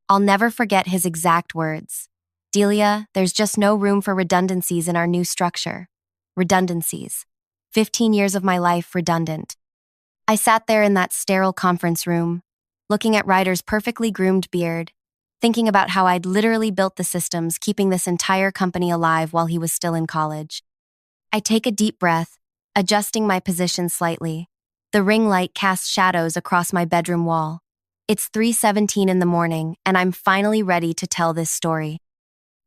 I'll never forget his exact words. Delia, there's just no room for redundancies in our new structure. Redundancies. 15 years of my life redundant. I sat there in that sterile conference room, looking at Ryder's perfectly groomed beard, thinking about how I'd literally built the systems keeping this entire company alive while he was still in college. I take a deep breath, adjusting my position slightly. The ring light casts shadows across my bedroom wall. It's 3:17 in the morning, and I'm finally ready to tell this story.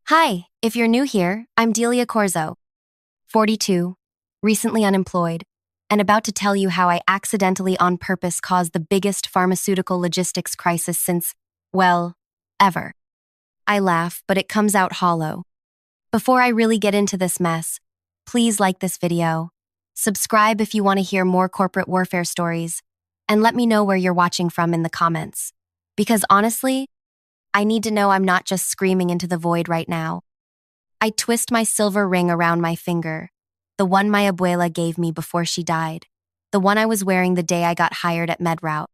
Hi, if you're new here, I'm Delia Corzo, 42, recently unemployed, and about to tell you how I accidentally on purpose caused the biggest pharmaceutical logistics crisis since, well, ever. I laugh, but it comes out hollow. Before I really get into this mess, please like this video, subscribe if you want to hear more corporate warfare stories, and let me know where you're watching from in the comments. Because honestly, I need to know I'm not just screaming into the void right now. I twist my silver ring around my finger, the one my abuela gave me before she died, the one I was wearing the day I got hired at MedRoute.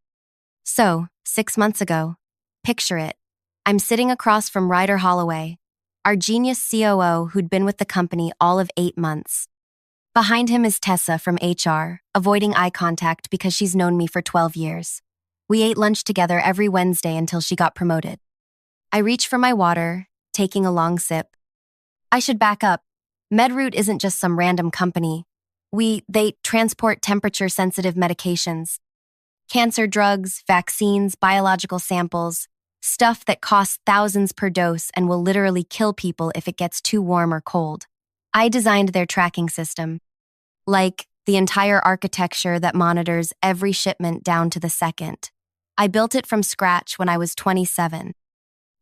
So, 6 months ago, picture it. I'm sitting across from Ryder Holloway, our genius COO who'd been with the company all of 8 months. Behind him is Tessa from HR, avoiding eye contact because she's known me for 12 years. We ate lunch together every Wednesday until she got promoted. I reach for my water, taking a long sip. I should back up. MedRoute isn't just some random company. They transport temperature-sensitive medications. Cancer drugs, vaccines, biological samples, stuff that costs thousands per dose and will literally kill people if it gets too warm or cold. I designed their tracking system. Like, the entire architecture that monitors every shipment down to the second. I built it from scratch when I was 27.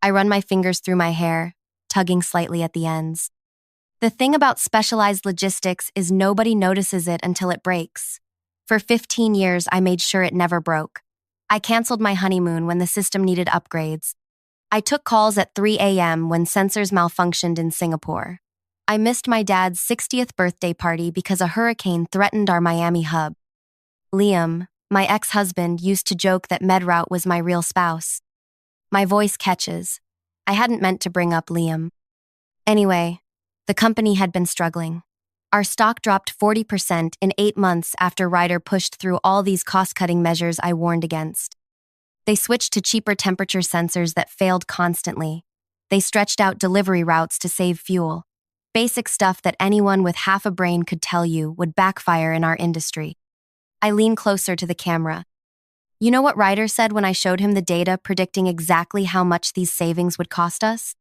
I run my fingers through my hair, tugging slightly at the ends. The thing about specialized logistics is nobody notices it until it breaks. For 15 years, I made sure it never broke. I canceled my honeymoon when the system needed upgrades. I took calls at 3 a.m. when sensors malfunctioned in Singapore. I missed my dad's 60th birthday party because a hurricane threatened our Miami hub. Liam, my ex-husband, used to joke that MedRoute was my real spouse. My voice catches. I hadn't meant to bring up Liam. Anyway, the company had been struggling. Our stock dropped 40% in 8 months after Ryder pushed through all these cost-cutting measures I warned against. They switched to cheaper temperature sensors that failed constantly. They stretched out delivery routes to save fuel. Basic stuff that anyone with half a brain could tell you would backfire in our industry. I lean closer to the camera. You know what Ryder said when I showed him the data predicting exactly how much these savings would cost us?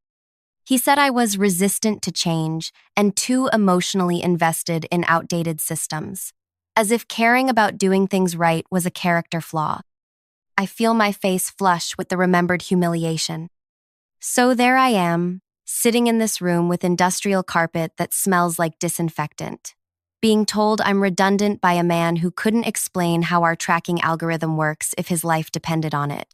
He said I was resistant to change and too emotionally invested in outdated systems, as if caring about doing things right was a character flaw. I feel my face flush with the remembered humiliation. So there I am, sitting in this room with industrial carpet that smells like disinfectant, being told I'm redundant by a man who couldn't explain how our tracking algorithm works if his life depended on it.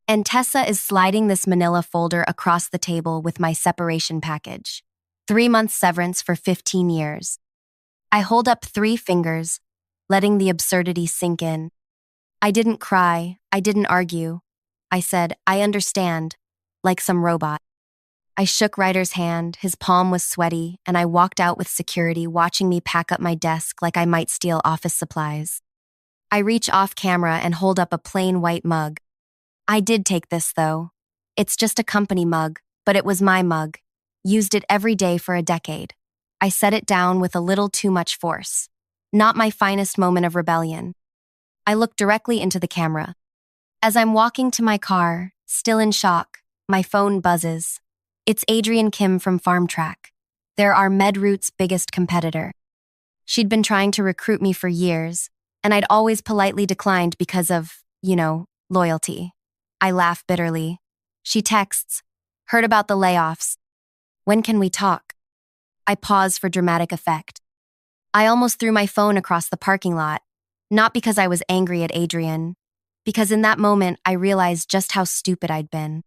And Tessa is sliding this manila folder across the table with my separation package. 3 months severance for 15 years. I hold up 3 fingers, letting the absurdity sink in. I didn't cry, I didn't argue. I said, I understand, like some robot. I shook Ryder's hand, his palm was sweaty, and I walked out with security watching me pack up my desk like I might steal office supplies. I reach off camera and hold up a plain white mug. I did take this, though. It's just a company mug, but it was my mug. Used it every day for a decade. I set it down with a little too much force. Not my finest moment of rebellion. I look directly into the camera. As I'm walking to my car, still in shock, my phone buzzes. It's Adrienne Kim from FarmTrack. They're our MedRoute's biggest competitor. She'd been trying to recruit me for years, and I'd always politely declined because of, loyalty. I laugh bitterly. She texts, heard about the layoffs. When can we talk? I pause for dramatic effect. I almost threw my phone across the parking lot, not because I was angry at Adrienne, because in that moment I realized just how stupid I'd been.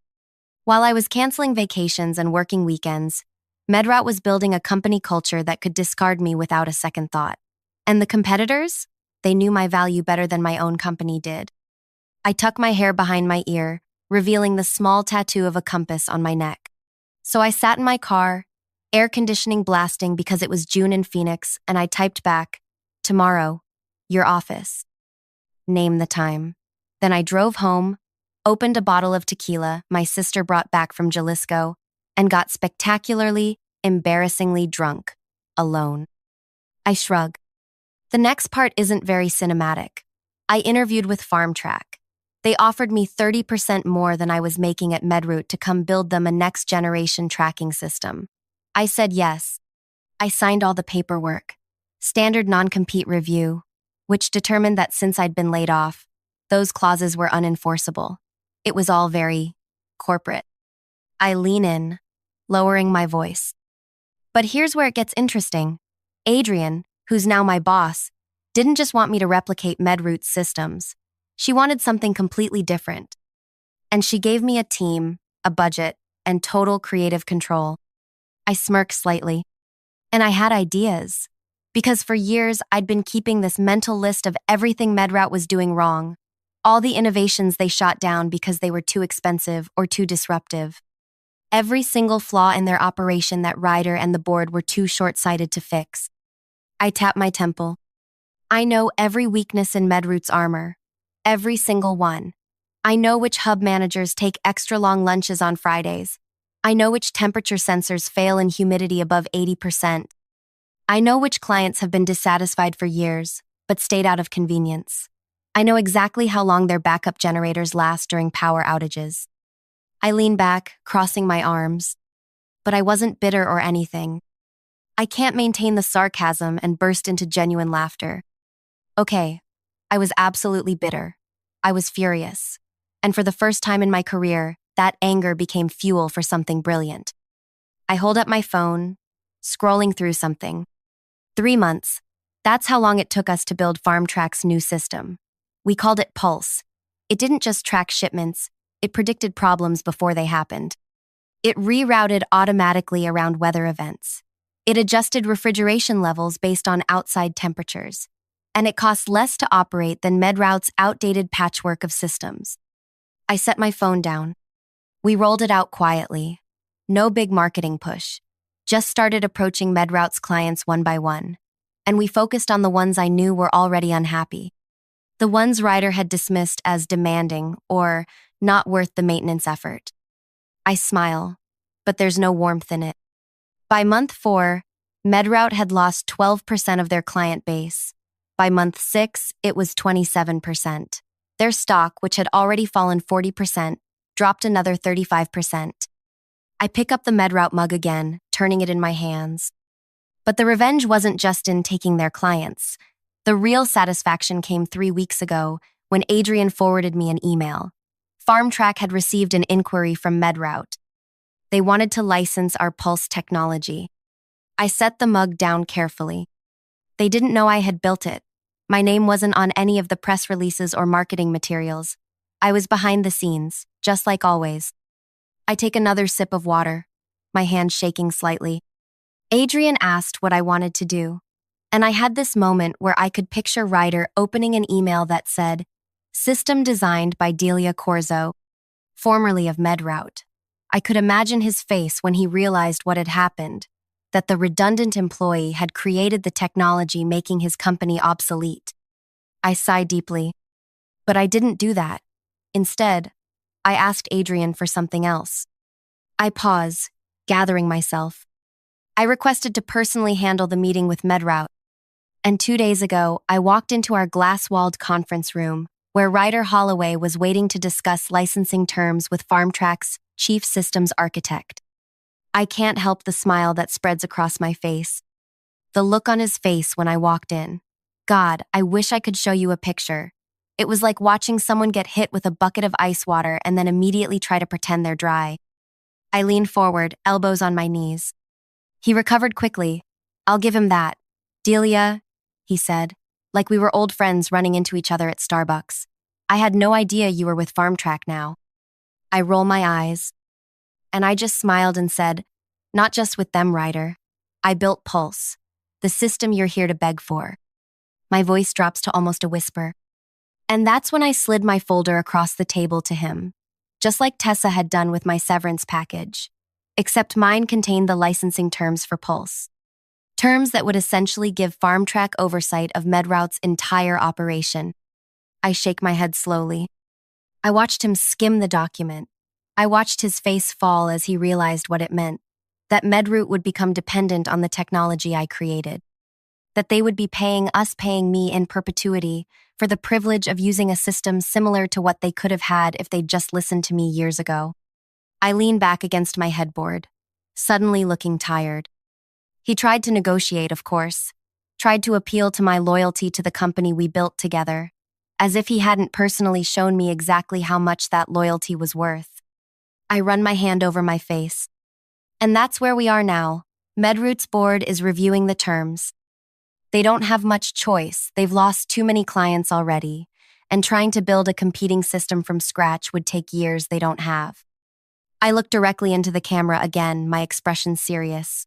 While I was canceling vacations and working weekends, MedRoute was building a company culture that could discard me without a second thought. And the competitors? They knew my value better than my own company did. I tuck my hair behind my ear, revealing the small tattoo of a compass on my neck. So I sat in my car, air conditioning blasting because it was June in Phoenix, and I typed back, "Tomorrow, your office." Name the time. Then I drove home, opened a bottle of tequila my sister brought back from Jalisco, and got spectacularly, embarrassingly drunk, alone. I shrug. The next part isn't very cinematic. I interviewed with FarmTrack. They offered me 30% more than I was making at MedRoute to come build them a next-generation tracking system. I said yes. I signed all the paperwork. Standard non-compete review, which determined that since I'd been laid off, those clauses were unenforceable. It was all very corporate. I lean in, lowering my voice. But here's where it gets interesting. Adrian, who's now my boss, didn't just want me to replicate MedRoute's systems. She wanted something completely different. And she gave me a team, a budget, and total creative control. I smirked slightly. And I had ideas. Because for years, I'd been keeping this mental list of everything MedRoute was doing wrong. All the innovations they shot down because they were too expensive or too disruptive. Every single flaw in their operation that Ryder and the board were too short-sighted to fix. I tapped my temple. I know every weakness in MedRoute's armor. Every single one. I know which hub managers take extra long lunches on Fridays. I know which temperature sensors fail in humidity above 80%. I know which clients have been dissatisfied for years, but stayed out of convenience. I know exactly how long their backup generators last during power outages. I lean back, crossing my arms. But I wasn't bitter or anything. I can't maintain the sarcasm and burst into genuine laughter. Okay, I was absolutely bitter. I was furious. And for the first time in my career, that anger became fuel for something brilliant. I hold up my phone, scrolling through something. 3 months. That's how long it took us to build FarmTrack's new system. We called it Pulse. It didn't just track shipments, it predicted problems before they happened. It rerouted automatically around weather events. It adjusted refrigeration levels based on outside temperatures. And it cost less to operate than MedRoute's outdated patchwork of systems. I set my phone down. We rolled it out quietly. No big marketing push. Just started approaching MedRoute's clients one by one. And we focused on the ones I knew were already unhappy. The ones Ryder had dismissed as demanding or not worth the maintenance effort. I smile, but there's no warmth in it. By month 4, MedRoute had lost 12% of their client base. By month 6, it was 27%. Their stock, which had already fallen 40%, dropped another 35%. I pick up the MedRoute mug again, turning it in my hands. But the revenge wasn't just in taking their clients. The real satisfaction came 3 weeks ago when Adrian forwarded me an email. FarmTrack had received an inquiry from MedRoute. They wanted to license our Pulse technology. I set the mug down carefully. They didn't know I had built it. My name wasn't on any of the press releases or marketing materials. I was behind the scenes, just like always. I take another sip of water, my hand shaking slightly. Adrian asked what I wanted to do, and I had this moment where I could picture Ryder opening an email that said, "System designed by Delia Corzo, formerly of MedRoute." I could imagine his face when he realized what had happened, that the redundant employee had created the technology making his company obsolete. I sighed deeply. But I didn't do that. Instead, I asked Adrian for something else. I pause, gathering myself. I requested to personally handle the meeting with MedRoute. And 2 days ago, I walked into our glass-walled conference room, where Ryder Holloway was waiting to discuss licensing terms with FarmTrack's chief systems architect. I can't help the smile that spreads across my face. The look on his face when I walked in. God, I wish I could show you a picture. It was like watching someone get hit with a bucket of ice water and then immediately try to pretend they're dry. I leaned forward, elbows on my knees. He recovered quickly. I'll give him that. Delia, he said, like we were old friends running into each other at Starbucks. I had no idea you were with FarmTrack now. I roll my eyes. And I just smiled and said, not just with them, Ryder. I built Pulse, the system you're here to beg for. My voice drops to almost a whisper. And that's when I slid my folder across the table to him. just like Tessa had done with my severance package. Except mine contained the licensing terms for Pulse. Terms that would essentially give FarmTrack oversight of MedRoute's entire operation. I shake my head slowly. I watched him skim the document. I watched his face fall as he realized what it meant. That MedRoute would become dependent on the technology I created. That they would be paying me in perpetuity for the privilege of using a system similar to what they could have had if they'd just listened to me years ago. I leaned back against my headboard, suddenly looking tired. He tried to negotiate, of course, tried to appeal to my loyalty to the company we built together, as if he hadn't personally shown me exactly how much that loyalty was worth. I run my hand over my face. And that's where we are now. MedRoute's board is reviewing the terms. They don't have much choice, they've lost too many clients already, and trying to build a competing system from scratch would take years they don't have. I look directly into the camera again, my expression serious.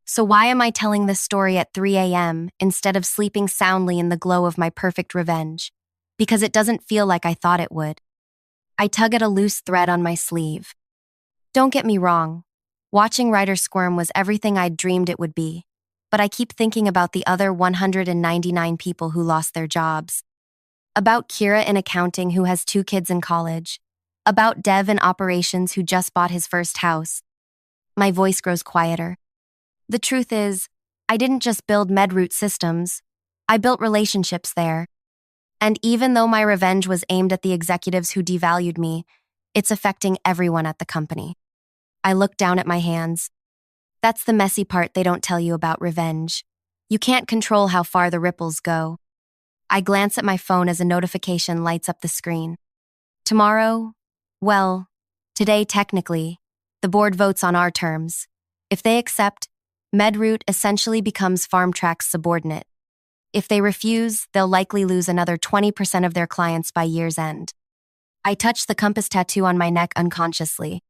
So why am I telling this story at 3 a.m. instead of sleeping soundly in the glow of my perfect revenge? Because it doesn't feel like I thought it would. I tug at a loose thread on my sleeve. Don't get me wrong. Watching Ryder squirm was everything I'd dreamed it would be. But I keep thinking about the other 199 people who lost their jobs. About Kira in accounting who has 2 kids in college. About Dev in operations who just bought his first house. My voice grows quieter. The truth is, I didn't just build MedRoute systems. I built relationships there. And even though my revenge was aimed at the executives who devalued me, it's affecting everyone at the company. I look down at my hands. That's the messy part they don't tell you about revenge. You can't control how far the ripples go. I glance at my phone as a notification lights up the screen. Tomorrow? Well, today technically, the board votes on our terms. If they accept, MedRoute essentially becomes FarmTrack's subordinate. If they refuse, they'll likely lose another 20% of their clients by year's end. I touch the compass tattoo on my neck unconsciously.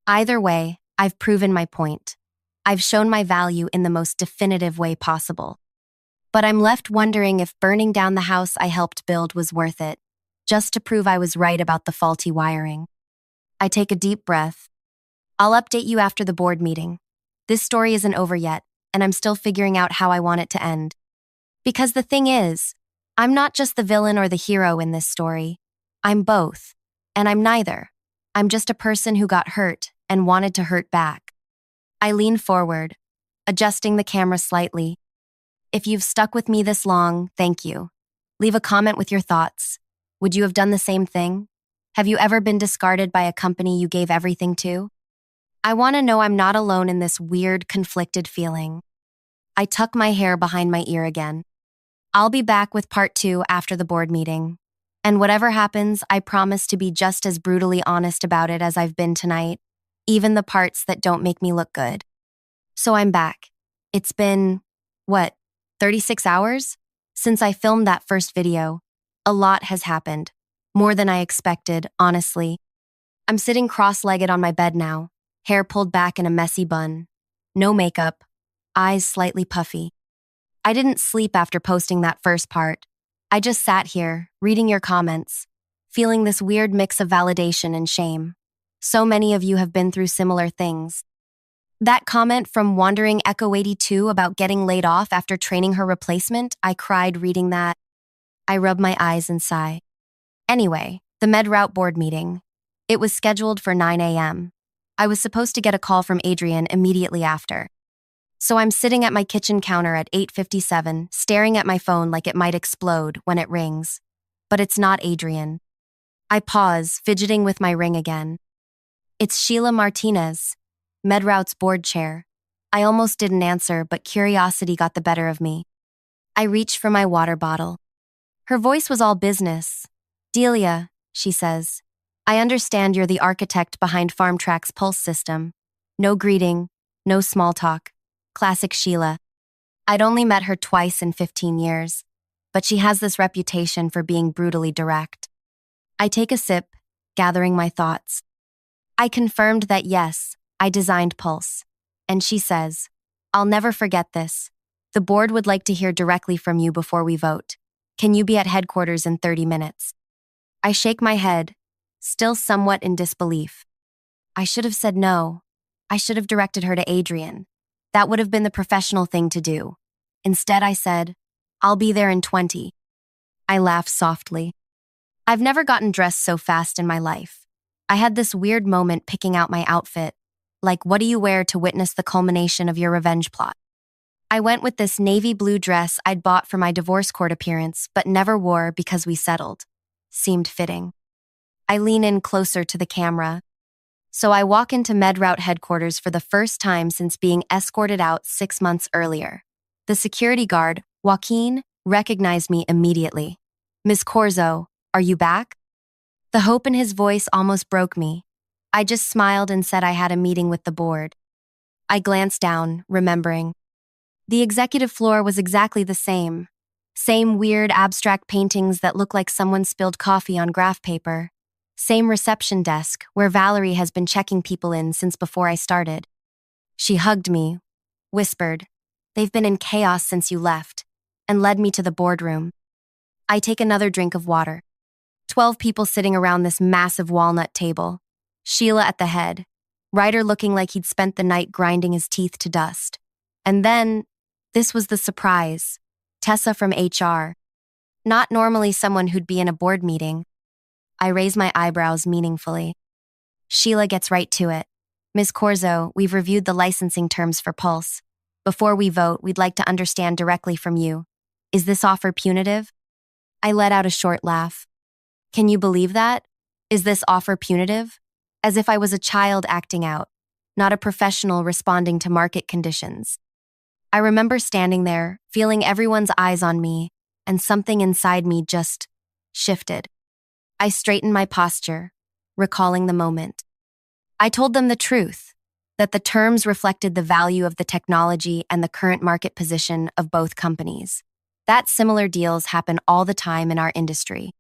Either way, I've proven my point. I've shown my value in the most definitive way possible. But I'm left wondering if burning down the house I helped build was worth it, just to prove I was right about the faulty wiring. I take a deep breath. I'll update you after the board meeting. This story isn't over yet, and I'm still figuring out how I want it to end. Because the thing is, I'm not just the villain or the hero in this story. I'm both, and I'm neither. I'm just a person who got hurt and wanted to hurt back. I lean forward, adjusting the camera slightly. If you've stuck with me this long, thank you. Leave a comment with your thoughts. Would you have done the same thing? Have you ever been discarded by a company you gave everything to? I want to know I'm not alone in this weird, conflicted feeling. I tuck my hair behind my ear again. I'll be back with part 2 after the board meeting. And whatever happens, I promise to be just as brutally honest about it as I've been tonight, even the parts that don't make me look good. So I'm back. It's been, 36 hours? Since I filmed that first video. A lot has happened. More than I expected, honestly. I'm sitting cross-legged on my bed now, hair pulled back in a messy bun. No makeup, eyes slightly puffy. I didn't sleep after posting that first part. I just sat here, reading your comments, feeling this weird mix of validation and shame. So many of you have been through similar things. That comment from Wandering Echo 82 about getting laid off after training her replacement, I cried reading that. I rub my eyes and sigh. Anyway, the MedRoute board meeting. It was scheduled for 9 a.m. I was supposed to get a call from Adrian immediately after. So I'm sitting at my kitchen counter at 8:57, staring at my phone like it might explode when it rings. But it's not Adrian. I pause, fidgeting with my ring again. It's Sheila Martinez, MedRoute's board chair. I almost didn't answer, but curiosity got the better of me. I reach for my water bottle. Her voice was all business. Delia, she says, I understand you're the architect behind FarmTrack's Pulse system. No greeting, no small talk. Classic Sheila. I'd only met her twice in 15 years, but she has this reputation for being brutally direct. I take a sip, gathering my thoughts. I confirmed that yes, I designed Pulse. And she says, I'll never forget this. The board would like to hear directly from you before we vote. Can you be at headquarters in 30 minutes? I shake my head. still somewhat in disbelief. I should have said no. I should have directed her to Adrian. That would have been the professional thing to do. Instead, I said, "I'll be there in 20." I laughed softly. I've never gotten dressed so fast in my life. I had this weird moment picking out my outfit. Like, what do you wear to witness the culmination of your revenge plot? I went with this navy blue dress I'd bought for my divorce court appearance, but never wore because we settled. Seemed fitting. I lean in closer to the camera. So I walk into MedRoute headquarters for the first time since being escorted out 6 months earlier. The security guard, Joaquin, recognized me immediately. "Ms. Corzo, are you back?" The hope in his voice almost broke me. I just smiled and said I had a meeting with the board. I glanced down, remembering. The executive floor was exactly the same. Same weird abstract paintings that look like someone spilled coffee on graph paper. Same reception desk, where Valerie has been checking people in since before I started. She hugged me, whispered, "They've been in chaos since you left," and led me to the boardroom. I take another drink of water. 12 people sitting around this massive walnut table. Sheila at the head, Ryder looking like he'd spent the night grinding his teeth to dust. And then, this was the surprise. Tessa from HR. Not normally someone who'd be in a board meeting. I raise my eyebrows meaningfully. Sheila gets right to it. "Ms. Corzo, we've reviewed the licensing terms for Pulse. Before we vote, we'd like to understand directly from you. Is this offer punitive?" I let out a short laugh. "Can you believe that? Is this offer punitive?" As if I was a child acting out, not a professional responding to market conditions. I remember standing there, feeling everyone's eyes on me, and something inside me just shifted. I straightened my posture, recalling the moment. I told them the truth, that the terms reflected the value of the technology and the current market position of both companies. That similar deals happen all the time in our industry.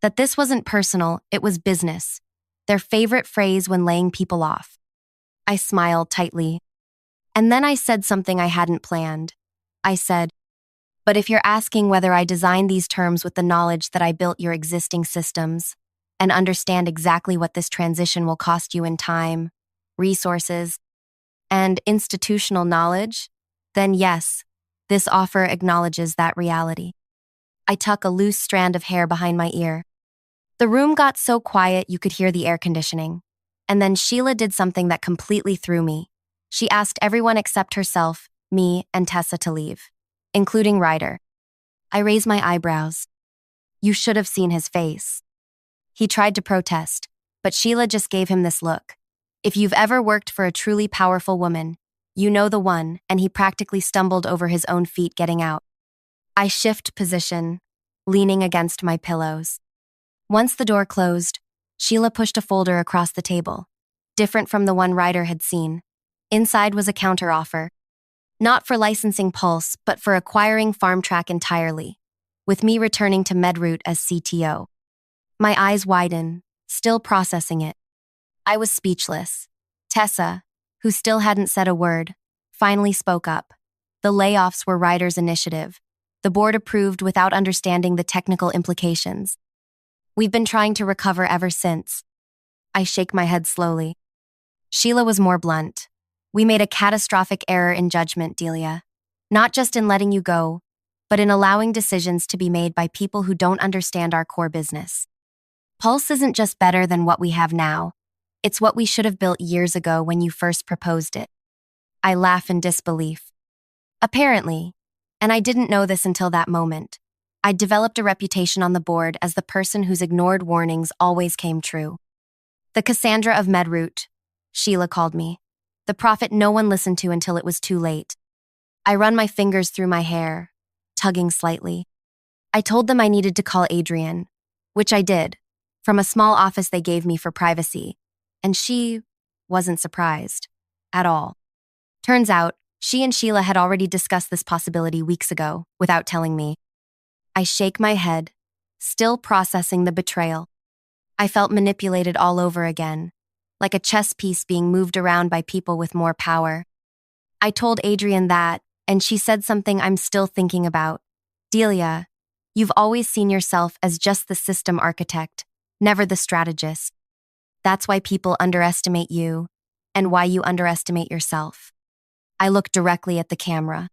That this wasn't personal, it was business. Their favorite phrase when laying people off. I smiled tightly. And then I said something I hadn't planned. I said, "But if you're asking whether I designed these terms with the knowledge that I built your existing systems and understand exactly what this transition will cost you in time, resources, and institutional knowledge, then yes, this offer acknowledges that reality." I tuck a loose strand of hair behind my ear. The room got so quiet you could hear the air conditioning. And then Sheila did something that completely threw me. She asked everyone except herself, me, and Tessa to leave, including Ryder. I raised my eyebrows. You should have seen his face. He tried to protest, but Sheila just gave him this look. If you've ever worked for a truly powerful woman, you know the one, and he practically stumbled over his own feet getting out. I shift position, leaning against my pillows. Once the door closed, Sheila pushed a folder across the table, different from the one Ryder had seen. Inside was a counteroffer. Not for licensing Pulse, but for acquiring FarmTrack entirely, with me returning to MedRoute as CTO. My eyes widen, still processing it. I was speechless. Tessa, who still hadn't said a word, finally spoke up. The layoffs were Ryder's initiative. The board approved without understanding the technical implications. We've been trying to recover ever since. I shake my head slowly. Sheila was more blunt. We made a catastrophic error in judgment, Delia. Not just in letting you go, but in allowing decisions to be made by people who don't understand our core business. Pulse isn't just better than what we have now. It's what we should have built years ago when you first proposed it. I laugh in disbelief. Apparently, and I didn't know this until that moment, I'd developed a reputation on the board as the person whose ignored warnings always came true. The Cassandra of MedRoute, Sheila called me. The prophet no one listened to until it was too late. I run my fingers through my hair, tugging slightly. I told them I needed to call Adrian, which I did, from a small office they gave me for privacy, and she wasn't surprised at all. Turns out, she and Sheila had already discussed this possibility weeks ago, without telling me. I shake my head, still processing the betrayal. I felt manipulated all over again, like a chess piece being moved around by people with more power. I told Adrian that, and she said something I'm still thinking about. "Delia, you've always seen yourself as just the system architect, never the strategist. That's why people underestimate you and why you underestimate yourself. I looked directly at the camera.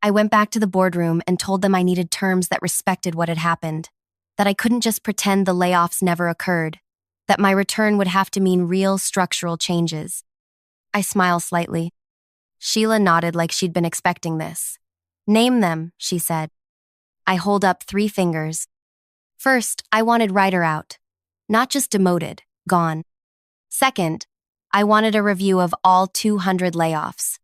I went back to the boardroom and told them I needed terms that respected what had happened, that I couldn't just pretend the layoffs never occurred, that my return would have to mean real structural changes. I smiled slightly. Sheila nodded like she'd been expecting this. Name them, she said. I hold up 3 fingers. First, I wanted Redditor out. Not just demoted, gone. Second, I wanted a review of all 200 layoffs,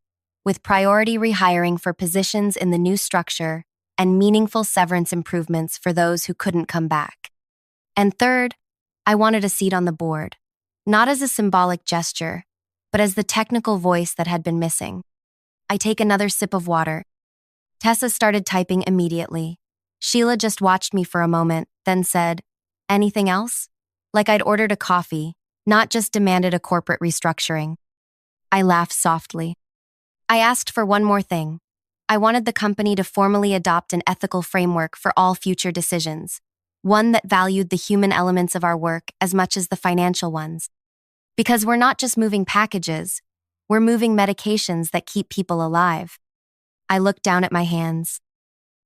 with priority rehiring for positions in the new structure and meaningful severance improvements for those who couldn't come back. And third, I wanted a seat on the board, not as a symbolic gesture, but as the technical voice that had been missing. I take another sip of water. Tessa started typing immediately. Sheila just watched me for a moment, then said, "Anything else?" Like I'd ordered a coffee, not just demanded a corporate restructuring. I laughed softly. I asked for one more thing. I wanted the company to formally adopt an ethical framework for all future decisions, one that valued the human elements of our work as much as the financial ones. Because we're not just moving packages, we're moving medications that keep people alive. I looked down at my hands.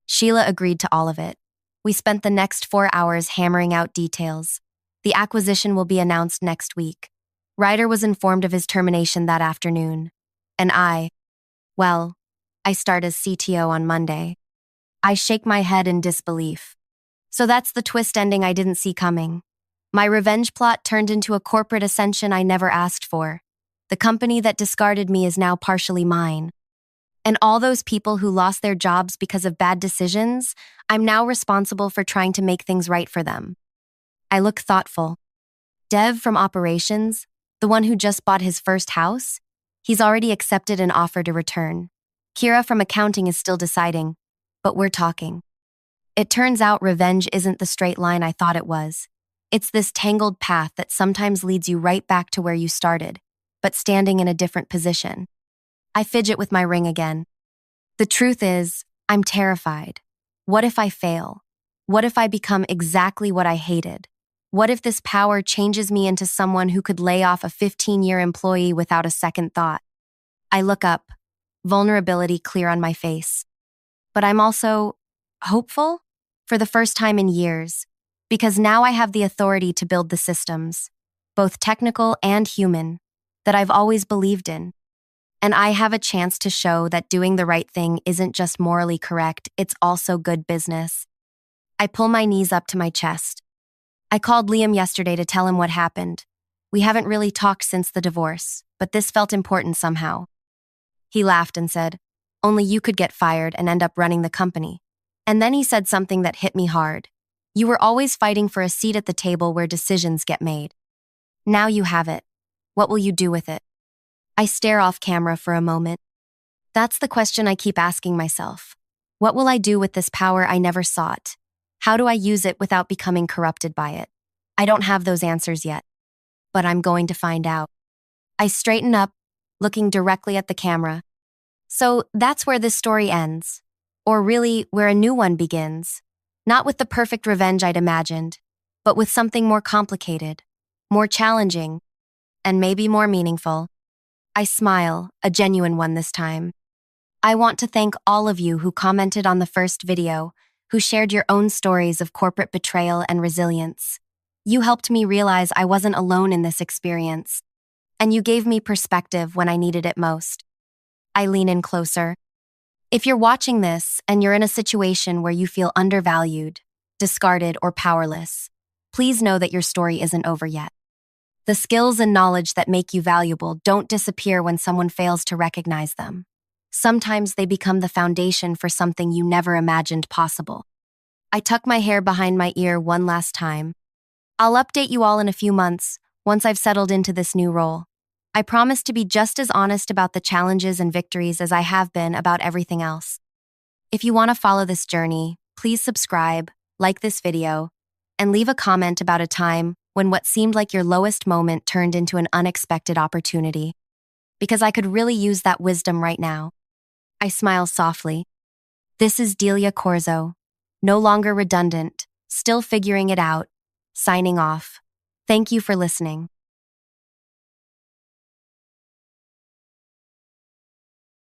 Sheila agreed to all of it. We spent the next 4 hours hammering out details. The acquisition will be announced next week. Redditor was informed of his termination that afternoon. And I start as CTO on Monday. I shake my head in disbelief. So that's the twist ending I didn't see coming. My revenge plot turned into a corporate ascension I never asked for. The company that discarded me is now partially mine. And all those people who lost their jobs because of bad decisions, I'm now responsible for trying to make things right for them. I look thoughtful. Dev from operations, the one who just bought his first house, he's already accepted an offer to return. Kira from accounting is still deciding, but we're talking. It turns out revenge isn't the straight line I thought it was. It's this tangled path that sometimes leads you right back to where you started, but standing in a different position. I fidget with my ring again. The truth is, I'm terrified. What if I fail? What if I become exactly what I hated? What if this power changes me into someone who could lay off a 15-year employee without a second thought? I look up, vulnerability clear on my face. But I'm also hopeful for the first time in years, because now I have the authority to build the systems, both technical and human, that I've always believed in. And I have a chance to show that doing the right thing isn't just morally correct, it's also good business. I pull my knees up to my chest. I called Liam yesterday to tell him what happened. We haven't really talked since the divorce, but this felt important somehow. He laughed and said, "Only you could get fired and end up running the company." And then he said something that hit me hard. "You were always fighting for a seat at the table where decisions get made. Now you have it. What will you do with it?" I stare off camera for a moment. That's the question I keep asking myself. What will I do with this power I never sought? How do I use it without becoming corrupted by it? I don't have those answers yet, but I'm going to find out. I straighten up, looking directly at the camera. So that's where this story ends. Or really, where a new one begins. Not with the perfect revenge I'd imagined, but with something more complicated, more challenging, and maybe more meaningful. I smile, a genuine one this time. I want to thank all of you who commented on the first video, who shared your own stories of corporate betrayal and resilience. You helped me realize I wasn't alone in this experience, and you gave me perspective when I needed it most. I lean in closer. If you're watching this and you're in a situation where you feel undervalued, discarded, or powerless, please know that your story isn't over yet. The skills and knowledge that make you valuable don't disappear when someone fails to recognize them. Sometimes they become the foundation for something you never imagined possible. I tuck my hair behind my ear one last time. I'll update you all in a few months, once I've settled into this new role. I promise to be just as honest about the challenges and victories as I have been about everything else. If you want to follow this journey, please subscribe, like this video, and leave a comment about a time when what seemed like your lowest moment turned into an unexpected opportunity. Because I could really use that wisdom right now. I smile softly. This is Delia Corzo, no longer redundant, still figuring it out, signing off. Thank you for listening.